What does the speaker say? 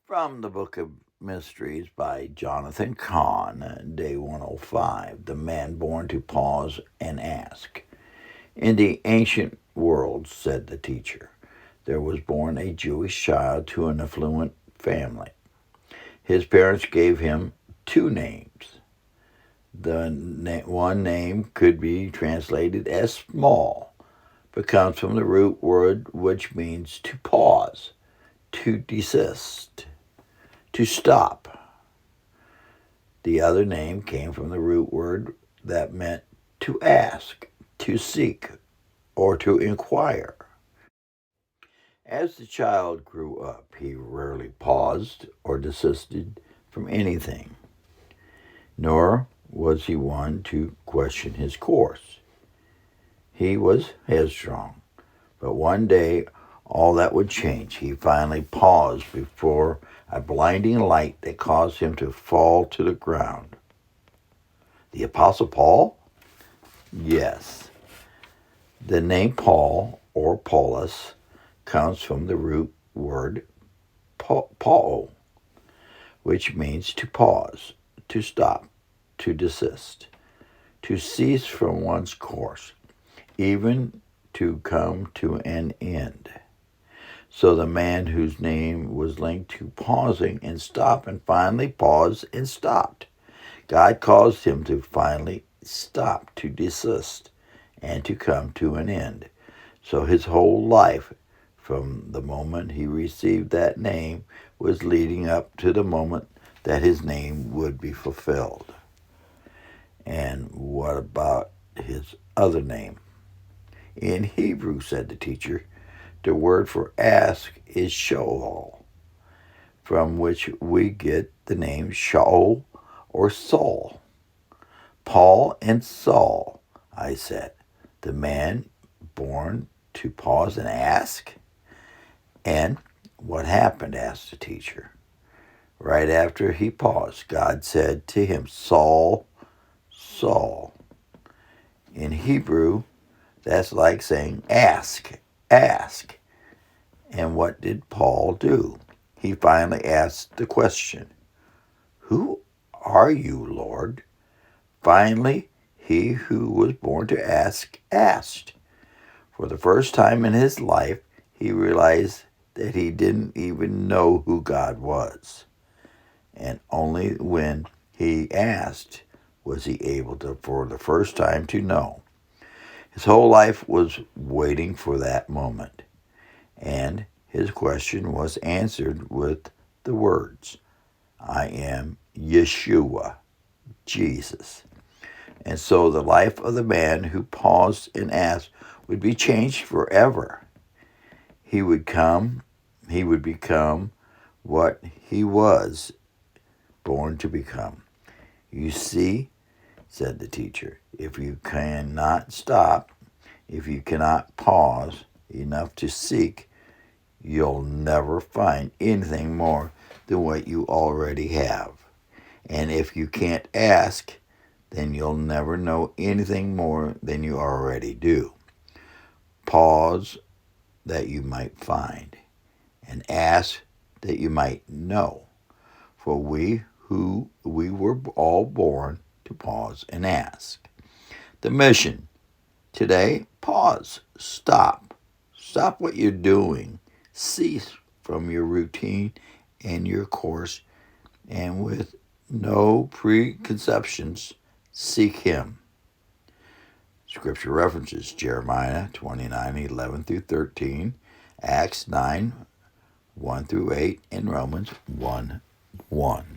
From the Book of Mysteries by Jonathan Cahn, Day 105, The Man Born to Pause and Ask. In the ancient world, said the teacher, there was born a Jewish child to an affluent family. His parents gave him two names. One name could be translated as small, but comes from the root word which means to pause, to desist, to stop. The other name came from the root word that meant to ask, to seek, or to inquire. As the child grew up, he rarely paused or desisted from anything, nor was he one to question his course. He was headstrong, but one day all that would change. He finally paused before a blinding light that caused him to fall to the ground. The Apostle Paul? Yes. The name Paul or Paulus comes from the root word pao, which means to pause, to stop, to desist, to cease from one's course, even to come to an end. So the man whose name was linked to pausing and stop and finally paused and stopped. God caused him to finally stop, to desist, and to come to an end. So his whole life, from the moment he received that name, was leading up to the moment that his name would be fulfilled. And what about his other name? In Hebrew, said the teacher, the word for ask is Shaol, from which we get the name Shaul or Saul. Paul and Saul, I said, the man born to pause and ask? And what happened? Asked the teacher. Right after he paused, God said to him, Saul, Saul. In Hebrew, that's like saying ask, ask. And what did Paul do? He finally asked the question, who are you, Lord? Finally, he who was born to ask asked. For the first time in his life, he realized that he didn't even know who God was. And only when he asked was he able to, for the first time, to know. His whole life was waiting for that moment. And his question was answered with the words, I am Yeshua, Jesus. And so the life of the man who paused and asked would be changed forever. He would become what he was born to become. You see, said the teacher, if you cannot stop, if you cannot pause enough to seek, you'll never find anything more than what you already have. And if you can't ask, then you'll never know anything more than you already do. Pause that you might find, and ask that you might know. For we were all born to pause and ask. The mission today, pause, stop. Stop what you're doing. Cease from your routine and your course, and with no preconceptions, seek him. Scripture references Jeremiah 29:11-13, Acts 9:1-8, and Romans 1:1.